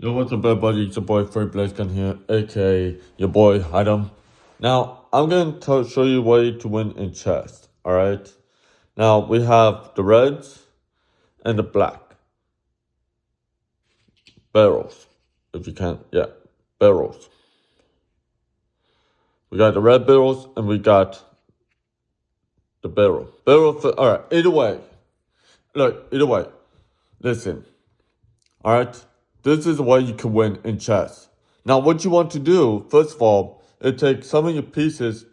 Yo, what's up, everybody? It's your boy Fred Blazegun here, aka your boy Hidem. Now, I'm going to show you way to win in chess, alright? Now, we have the reds and the black barrels, if you can, yeah, barrels. We got the red barrels and we got the barrel. Alright, either way, listen, alright? This is the way you can win in chess. Now, what you want to do, first of all, is take some of your pieces,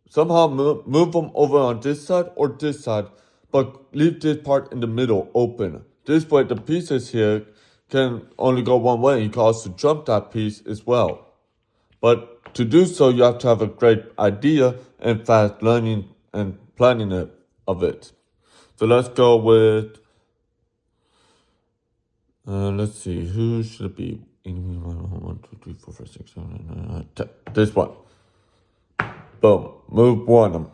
somehow move them over on this side or this side, but leave this part in the middle open. This way, the pieces here can only go one way. You can also jump that piece as well. But to do so, you have to have a great idea and fast learning and planning of it. So let's go with let's see, who should it be? 1, 2, 3, 4, 5, 6, 7, 8, 9, 10. This one. Boom. Move one of them.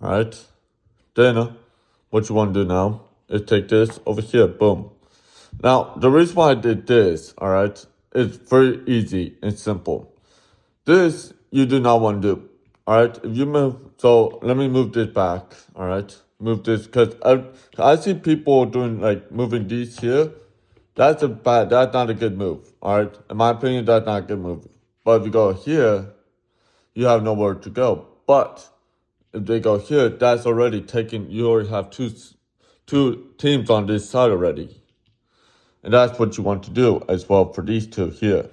Alright. Then, what you want to do now is take this over here. Boom. Now, the reason why I did this, alright, is very easy and simple. This, you do not want to do. Alright. If you move, so let me move this back. Alright. Move this, because I see people doing, like, moving these here. That's not a good move, alright? In my opinion, that's not a good move. But if you go here, you have nowhere to go. But if they go here, that's already taken, you already have two teams on this side already. And that's what you want to do as well for these two here.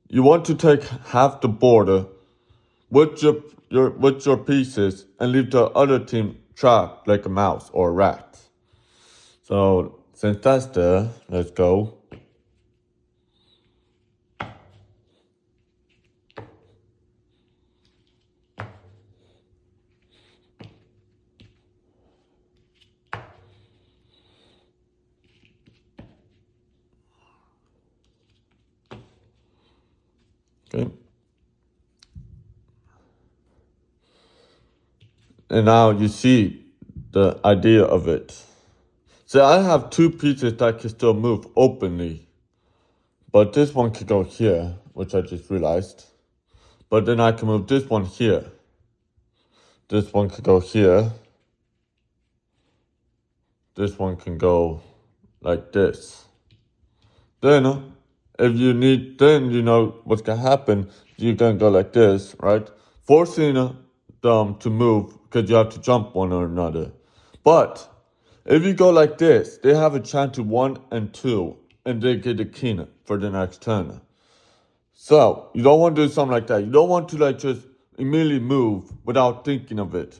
You want to take half the border with your pieces and leave the other team trapped like a mouse or a rat. So since that's there, let's go. Okay. And now you see the idea of it. So I have two pieces that can still move openly. But this one can go here, which I just realized. But then I can move this one here. This one can go here. This one can go like this. Then, if you need, then you know what's gonna happen. You're gonna go like this, right? Forcing them to move because you have to jump one or another. But if you go like this, they have a chance to 1 and 2, and they get a king for the next turn. So you don't want to do something like that. You don't want to like just immediately move without thinking of it.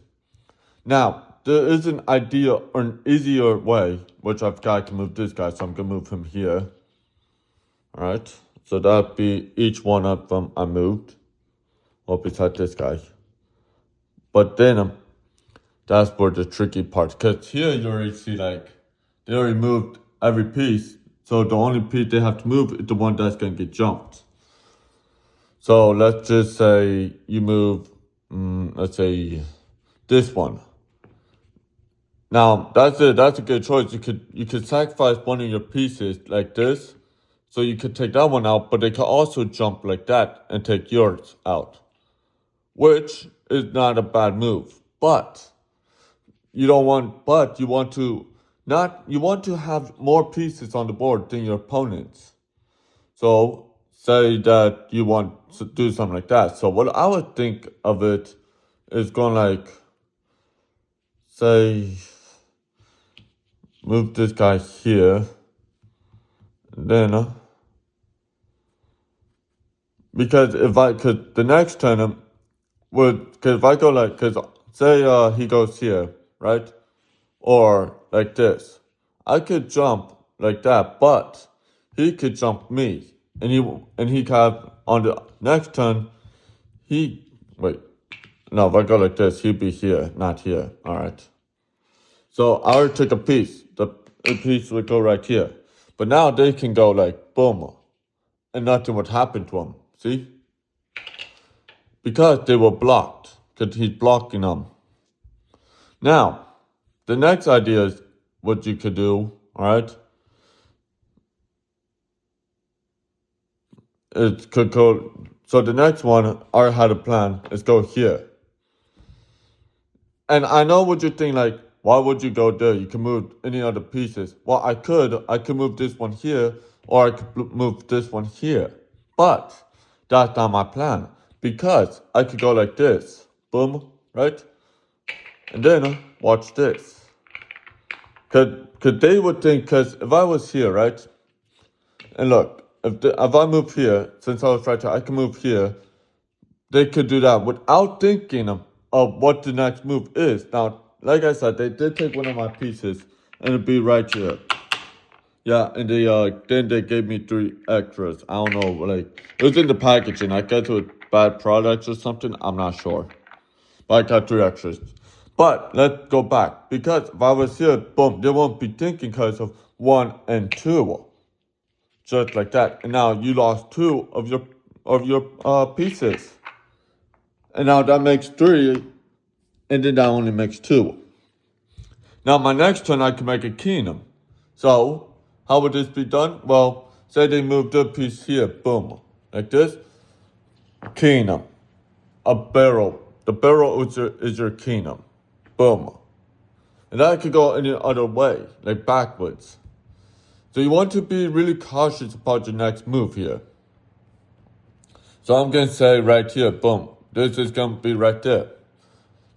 Now, there is an idea or an easier way, which I've got to move this guy, so I'm gonna move him here. Alright, so that'd be each one of them I moved. Well, besides this guy. But then, that's where the tricky part, because here you already see like, they already moved every piece, so the only piece they have to move is the one that's gonna get jumped. So let's just say you move, let's say this one. Now that's a good choice. You could sacrifice one of your pieces like this, so you could take that one out, but they can also jump like that and take yours out, which is not a bad move. But you want to have more pieces on the board than your opponents. So say that you want to do something like that. So what I would think of it is going like, say, move this guy here, and then, because the next turn because if I go like, because say he goes here, right? Or like this. I could jump like that, but he could jump me. And he could have, on the next turn, no, if I go like this, he'd be here, not here. Alright. So I already took a piece. The piece would go right here. But now they can go like, boom. And nothing would happen to them. See? Because they were blocked. Because he's blocking them. Now, the next idea is what you could do, alright? it could go. So the next one, I had a plan, is go here. And I know what you think, like, why would you go there? You can move any other pieces. Well, I could move this one here, or I could move this one here. But that's not my plan, because I could go like this. Boom, right? And then watch this. Cause they would think, cause if I was here, right? And look, if I move here, since I was right here, I can move here. They could do that without thinking of what the next move is. Now, like I said, they did take one of my pieces, and it'd be right here. Yeah, and then they gave me 3 extras. I don't know, like, it was in the packaging. I guess it was bad products or something. I'm not sure. But I got 3 extras. But let's go back, because if I was here, boom, they won't be thinking because of 1 and 2, just like that. And now you lost 2 of your pieces, and now that makes 3, and then that only makes 2. Now my next turn, I can make a kingdom. So how would this be done? Well, say they move the piece here, boom, like this, kingdom, a barrel. The barrel is your kingdom, boom. And that could go any other way, like backwards. So you want to be really cautious about your next move here. So I'm going to say right here, boom, this is going to be right there.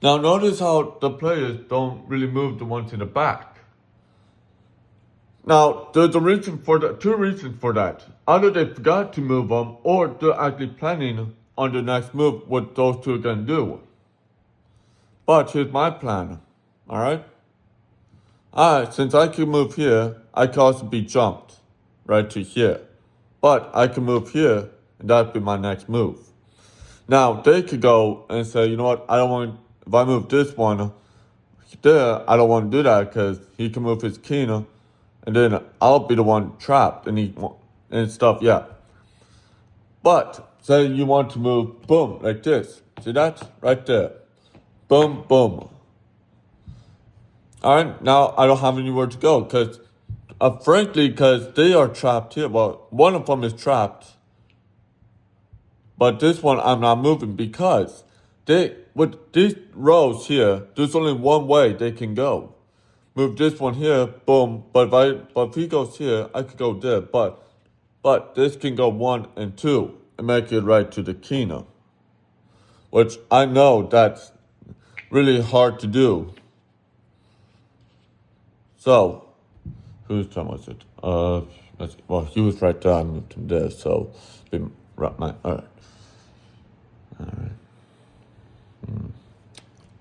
Now notice how the players don't really move the ones in the back. Now there's a reason for that, 2 reasons for that. Either they forgot to move them, or they're actually planning on the next move what those 2 are going to do. But here's my plan, alright? Since I can move here, I can also be jumped right to here. But I can move here, and that'd be my next move. Now, they could go and say, you know what, I don't want, if I move this one there, I don't want to do that because he can move his king, and then I'll be the one trapped and stuff, yeah. But, say you want to move, boom, like this. See that? Right there. Boom, boom. Alright, now I don't have anywhere to go because, frankly, because they are trapped here. Well, one of them is trapped. But this one I'm not moving because with these rows here, there's only one way they can go. Move this one here, boom. But if he goes here, I could go there. But this can go 1 and 2 and make it right to the kingdom. Which I know that's really hard to do. So, whose turn was it? Well, he was right there. I moved him there, so been right. All right.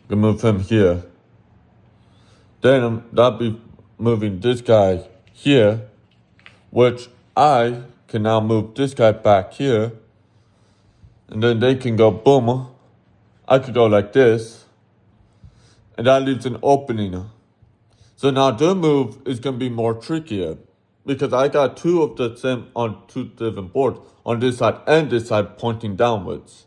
Gonna move him here. Then that'll be moving this guy here, which I can now move this guy back here, and then they can go boom. I could go like this, and that leaves an opening. So now their move is gonna be more trickier, because I got 2 of the same on 2 different boards, on this side and this side pointing downwards.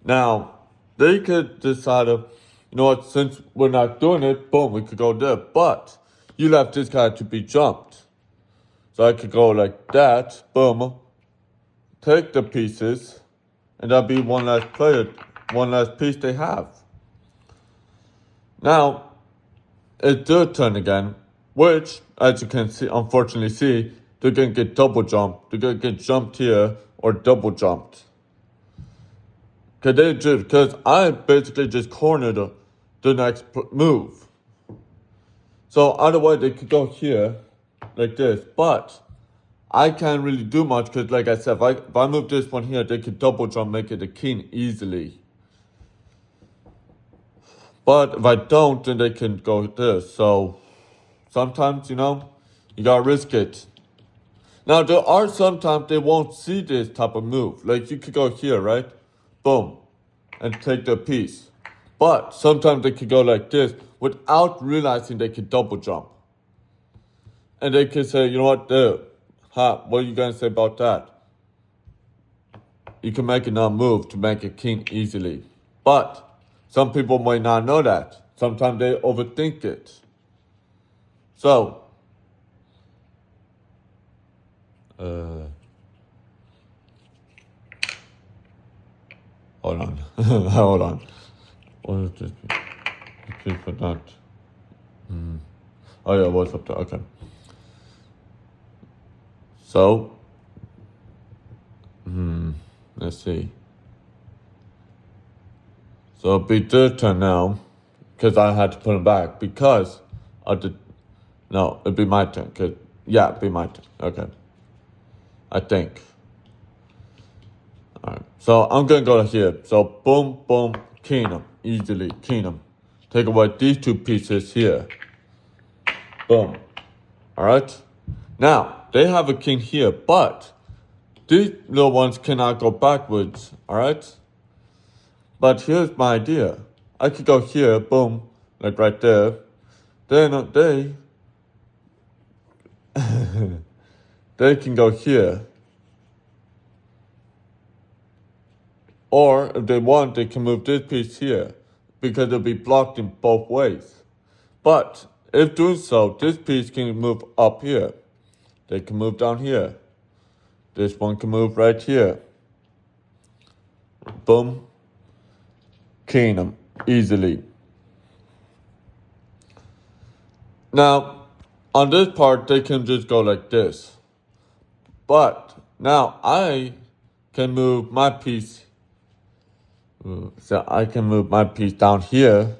Now, they could decide, you know what, since we're not doing it, boom, we could go there. But you left this guy to be jumped. So I could go like that, boom, take the pieces, and that'll be one last player, one last piece they have. Now, it's their turn again, which, as you can see, unfortunately see, they're going to get double jumped. They're going to get jumped here or double jumped. Because I basically just cornered the next move. So either way, they could go here, like this. But I can't really do much because, like I said, if I move this one here, they could double jump, make it a king easily. But if I don't, then they can go this. So sometimes, you gotta risk it. Now, there are sometimes they won't see this type of move. Like, you could go here, right? Boom. And take the piece. But sometimes they could go like this without realizing they could double jump. And they could say, you know what, there. What are you going to say about that? You can make enough move to make a king easily. But some people might not know that. Sometimes they overthink it. So, Hold on. Hold on. What is this? Please put that. Oh yeah, what's up there? Okay. So, let's see. So it'll be their turn now, because I had to put him back because I did. No, it'd be my turn. Yeah, it'd be my turn. Okay. I think. Alright. So I'm gonna go here. So boom, boom, Kingdom. Easily, Kingdom. Take away these two pieces here. Boom. Alright? Now, they have a king here, but these little ones cannot go backwards. Alright? But here's my idea. I could go here, boom, like right there. Then they can go here. Or if they want, they can move this piece here because it'll be blocked in both ways. But if doing so, this piece can move up here. They can move down here. This one can move right here. Boom. Kingdom. Easily. Now, on this part, they can just go like this. But now I can move my piece. So I can move my piece down here.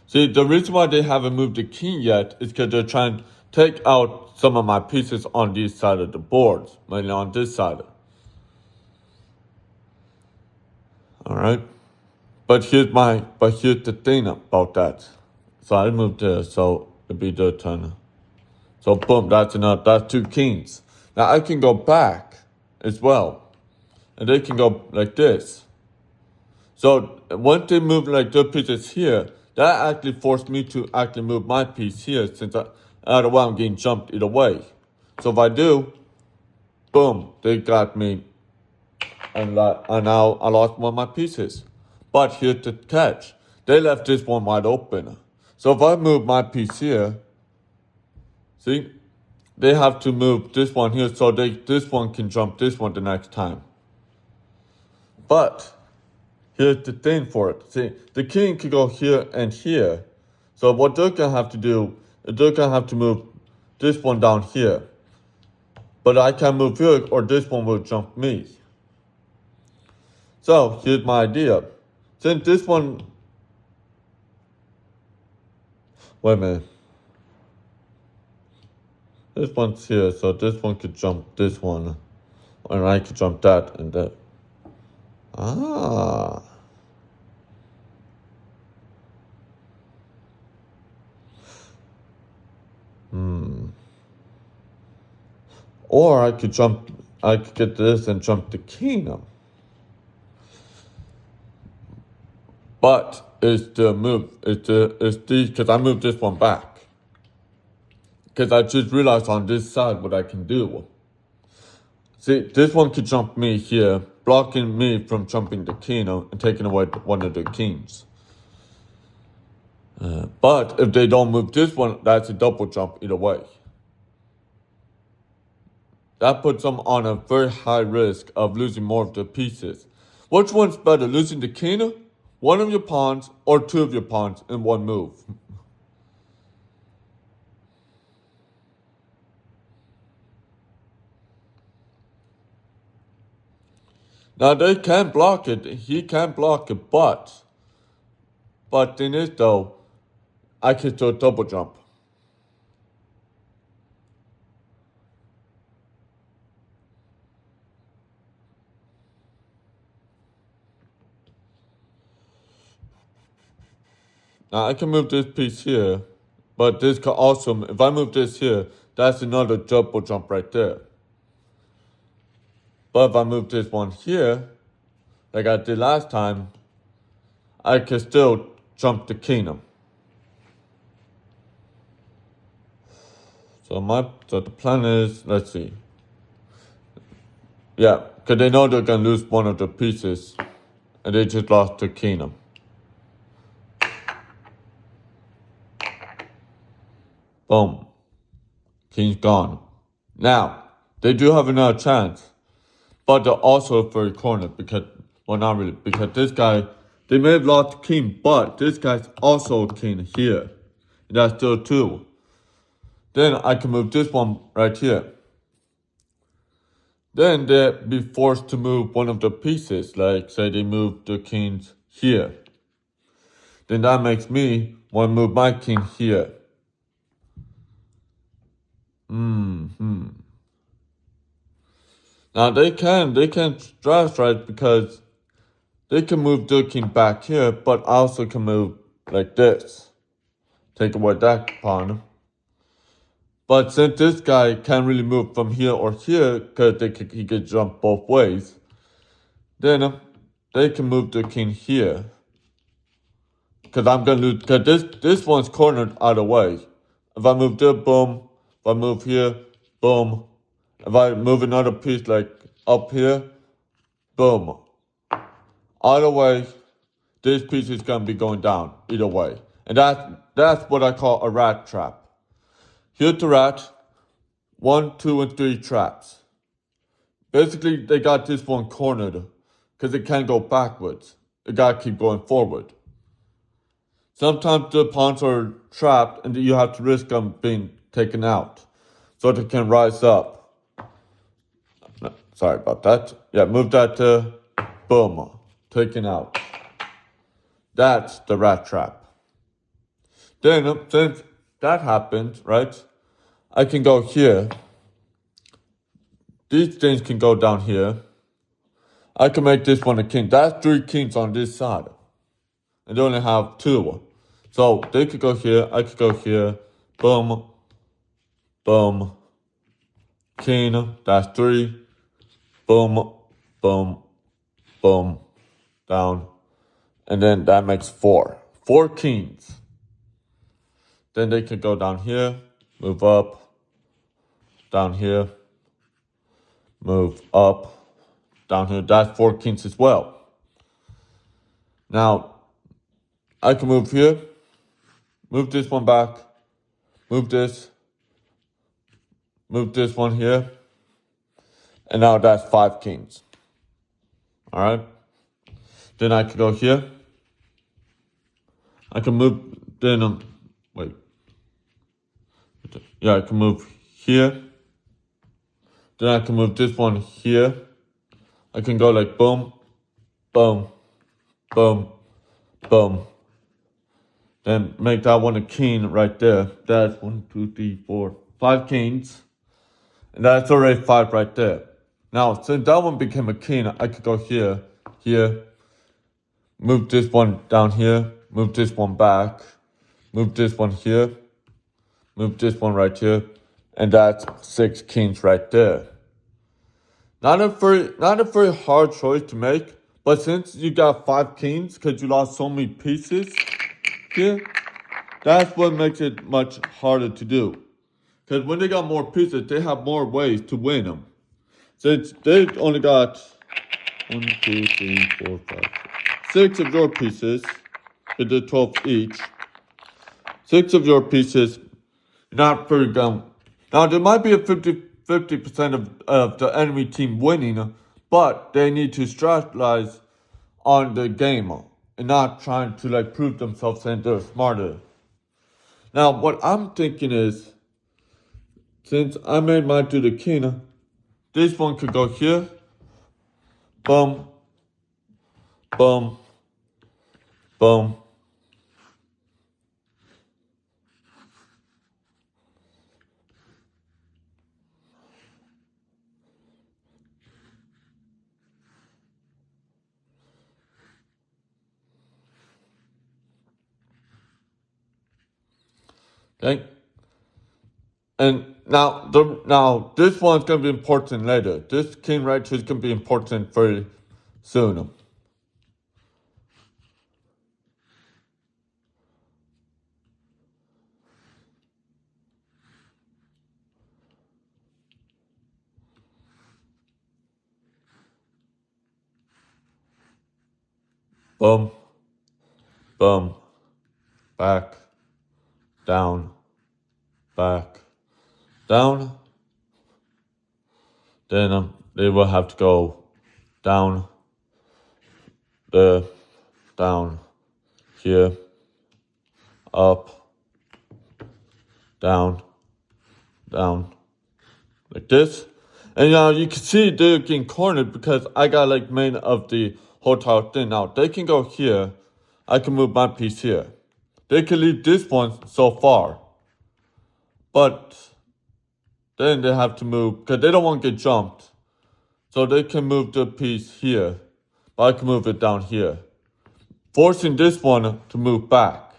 See, the reason why they haven't moved the king yet is because they're trying to take out some of my pieces on this side of the board, mainly on this side. Alright? But here's the thing about that. So I moved there, so it'd be their turn. So boom, that's two kings. Now I can go back as well. And they can go like this. So once they move like their pieces here, that actually forced me to actually move my piece here since otherwise I'm getting jumped either way. So if I do, boom, they got me, and now I lost one of my pieces. But here's the catch: they left this one wide open. So if I move my piece here, see, they have to move this one here so this one can jump this one the next time. But here's the thing for it. See, the king can go here and here. So what they're gonna have to do is they're gonna have to move this one down here. But I can move here or this one will jump me. So here's my idea. Since this one, wait a minute. This one's here, so this one could jump this one. And I could jump that and that. Ah. Or I could get this and jump the kingdom. But it's the move, because I moved this one back. Because I just realized on this side what I can do. See, this one could jump me here, blocking me from jumping the kingdom and taking away one of the kings. But if they don't move this one, that's a double jump either way. That puts them on a very high risk of losing more of their pieces. Which one's better, losing the king, one of your pawns, or two of your pawns in one move? Now they can block it, he can block it, but thing is though, I can still double jump. Now I can move this piece here, but this can also, if I move this here, that's another double jump right there. But if I move this one here, like I did last time, I can still jump the kingdom. So the plan is, let's see. Yeah, because they know they're gonna lose one of the pieces, and they just lost the kingdom. Boom. King's gone. Now, They do have another chance, but they're also very cornered because, well, not really, because this guy, they may have lost king, but this guy's also king here. And that's still two. Then I can move this one right here. Then they'd be forced to move one of the pieces, like say they move the kings here. Then that makes me want to move my king here. Now they can draft right because they can move the king back here, but I also can move like this. Take away that pawn. But since this guy can't really move from here or here, because he could jump both ways, then they can move the king here. Because I'm going to lose, because this one's cornered out of the way. If I move there, boom. If I move here, boom. If I move another piece like up here, boom. Either way, this piece is going to be going down, either way. And that's what I call a rat trap. Here's the rat. 1, 2, and 3 traps. Basically, they got this one cornered because it can't go backwards. It got to keep going forward. Sometimes the pawns are trapped and you have to risk them being taken out so they can rise up. Sorry about that. Yeah, move that to boom, taken out. That's the rat trap. Then, since that happened, right, I can go here. These things can go down here. I can make this one a king. That's 3 kings on this side. And they only have 2. So they could go here, I could go here. Boom. Boom. King. That's 3. Boom. Boom. Boom. Down. And then that makes 4. 4 kings. Then they could go down here. Move up. Down here. Move up. Down here. That's 4 kings as well. Now, I can move here. Move this one back. Move this. Move this one here. And now that's 5 kings. Alright. Then I can go here. I can move, then, wait. Yeah, I can move here. Then I can move this one here. I can go like boom, boom, boom, boom. Then make that one a king right there. That's 1, 2, 3, 4, 5 kings. And that's already 5 right there. Now, since that one became a king, I could go here, here. Move this one down here. Move this one back. Move this one here. Move this one right here. And that's 6 kings right there. Not a very hard choice to make, but since you got 5 kings because you lost so many pieces here, that's what makes it much harder to do. Because when they got more pieces, they have more ways to win them. Since they only got 1, 2, 3, 4, 5, 6 of your pieces, with the 12 each. 6 of your pieces, not very good. Now there might be a 50% of the enemy team winning, but they need to strategize on the game and not trying to like prove themselves and they're smarter. Now what I'm thinking is, since I made mine to the king, this one could go here. Boom. Boom. Boom. Okay. And now this one's gonna be important later. This king right here is gonna be important very soon. Boom. Boom. Back. Down. Back. Down. Then they will have to go down, down, here, up, down, like this. And now you can see they're getting cornered because I got like main of the whole entire thing. Now they can go here. I can move my piece here. They can leave this one so far. But then they have to move because they don't want to get jumped. So they can move the piece here. But I can move it down here. Forcing this one to move back.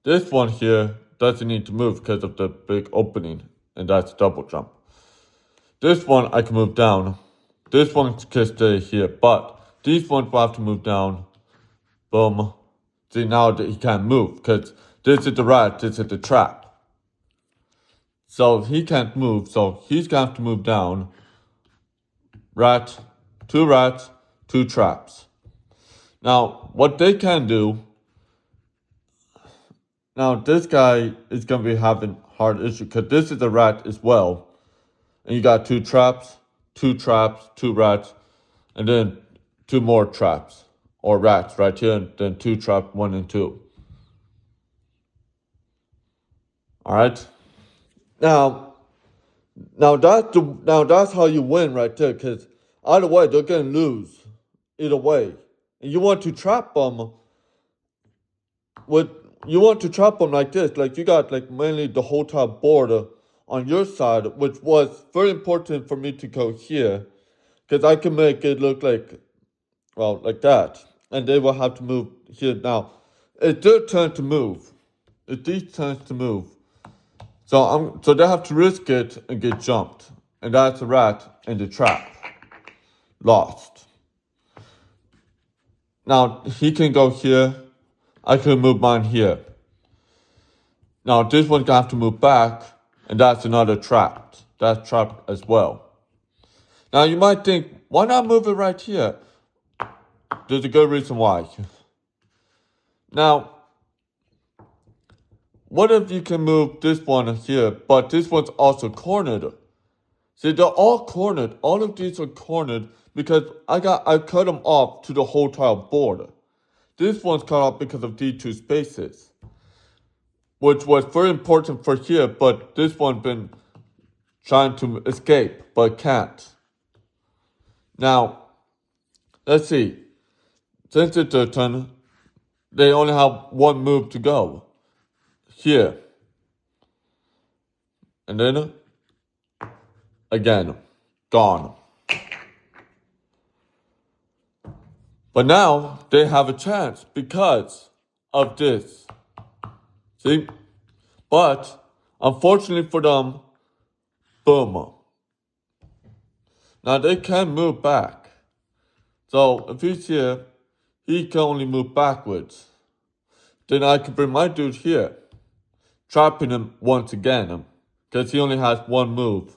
This one here doesn't need to move because of the big opening. And that's double jump. This one I can move down. This one can stay here. But these ones will have to move down. Boom. See, now he can't move because this is the rat, this is the trap. So he can't move, so he's going to have to move down. Rats, two traps. Now, what they can do... Now, this guy is going to be having hard issue because this is a rat as well. And you got two traps, two rats, and then two more traps. Or rats right here, and then two traps, 1 and 2. Alright? Now that's how you win right there, because either way, they're going to lose. Either way. And you want to trap them like this. Like, you got, like, mainly the whole top board on your side, which was very important for me to go here. Because I can make it look like, well, like that. And they will have to move here. Now, it's their turn to move. It's these turns to move. So they have to risk it and get jumped. And that's a rat in the trap. Lost. Now, he can go here. I can move mine here. Now, this one's going to have to move back. And that's another trap. That's trapped as well. Now, you might think, why not move it right here? There's a good reason why. Now, what if you can move this one here, but this one's also cornered? See, they're all cornered. All of these are cornered because I cut them off to the whole entire board. This one's cut off because of these two spaces, which was very important for here, but this one been trying to escape, but can't. Now, let's see. Since it's their turn, they only have one move to go. Here. And then, again, gone. But now, they have a chance because of this. See? But, unfortunately for them, boom. Now, they can move back. So, if he's here, he can only move backwards. Then I can bring my dude here, trapping him once again, because he only has one move.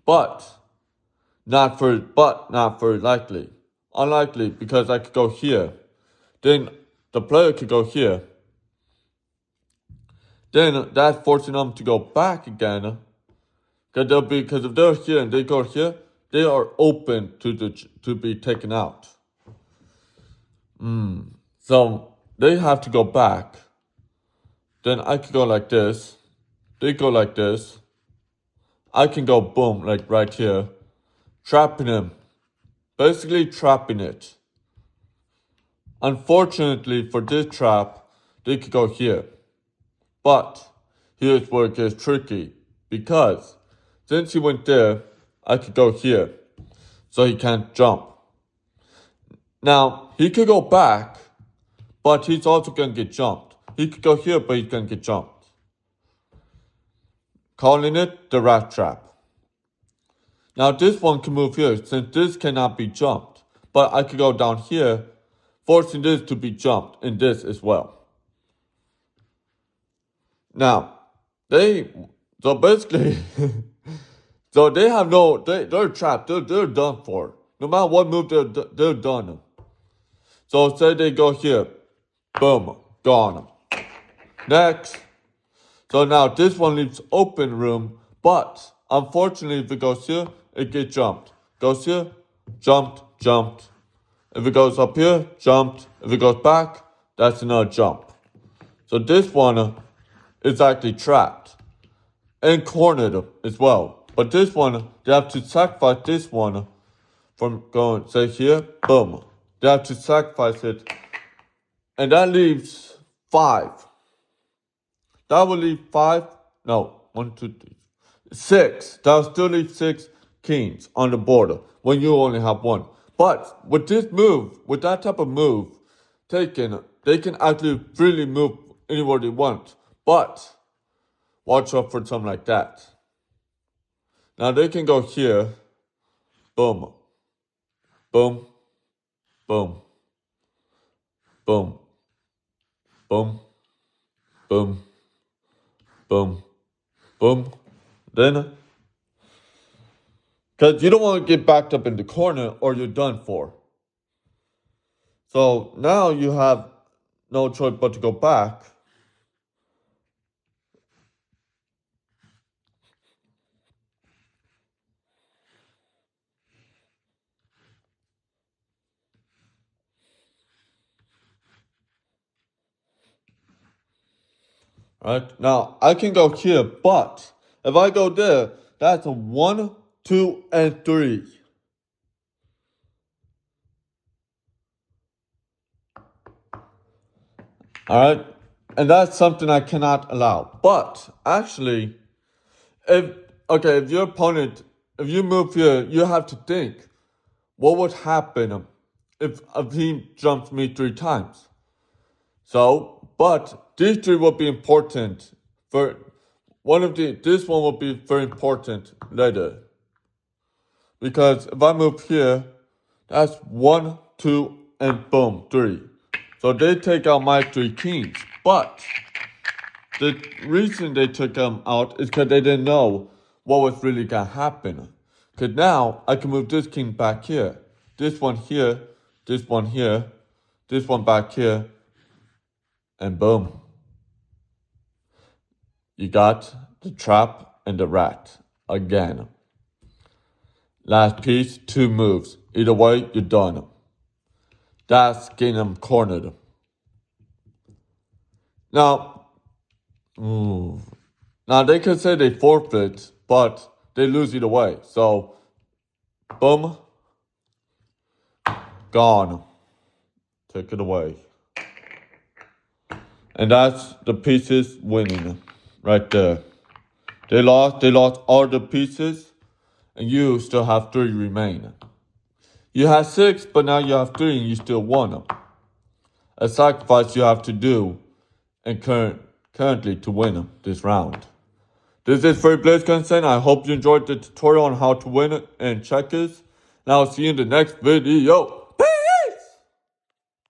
But not very likely. Unlikely, because I could go here. Then the player could go here. Then that's forcing them to go back again. Because if they're here and they go here, they are open to be taken out. So they have to go back. Then I could go like this. They go like this. I can go boom, like right here. Trapping him. Basically trapping it. Unfortunately for this trap, they could go here. But here's where it gets tricky. Because since he went there, I could go here. So he can't jump. Now, he could go back, but he's also going to get jumped. He could go here, but he's going to get jumped. Calling it the rat trap. Now, this one can move here, since this cannot be jumped. But I could go down here, forcing this to be jumped, and this as well. Now, so basically, so they have they're trapped, they're done for. No matter what move, they're done. So say they go here, boom, gone. Next. So now this one leaves open room, but unfortunately, if it goes here, it gets jumped. Goes here, jumped, jumped. If it goes up here, jumped. If it goes back, that's another jump. So this one is actually trapped and cornered as well. But this one, they have to sacrifice this one from going, say here, boom. They have to sacrifice it. And that leaves 5. That will leave 5. No, 1, 2, 3, 6. That will still leave 6 kings on the border when you only have 1. But with this move, with that type of move taken, they can actually freely move anywhere they want. But watch out for something like that. Now they can go here. Boom. Boom. Boom. Boom. Boom. Boom. Boom. Boom. Then, because you don't want to get backed up in the corner or you're done for. So now you have no choice but to go back. Right? Now I can go here, but if I go there, that's a 1, 2, and 3. Alright? And that's something I cannot allow. But actually, if your opponent, if you move here, you have to think, what would happen if he jumps me 3 times? So, but these 3 will be important for this one will be very important later. Because if I move here, that's 1, 2, and boom, 3. So they take out my 3 kings. But the reason they took them out is because they didn't know what was really gonna happen. Because now I can move this king back here, this one here, this one here, this one back here, and boom. You got the trap and the rat again. Last piece, 2 moves. Either way, you're done. That's getting them cornered. Now they could say they forfeit, but they lose either way. So, boom, gone. Take it away. And that's the pieces winning right there. They lost all the pieces, and you still have 3 remain. You had 6, but now you have 3 and you still won. A sacrifice you have to do and currently to win this round. This is Freddy Blaze Consent. I hope you enjoyed the tutorial on how to win it in checkers. And I'll see you in the next video.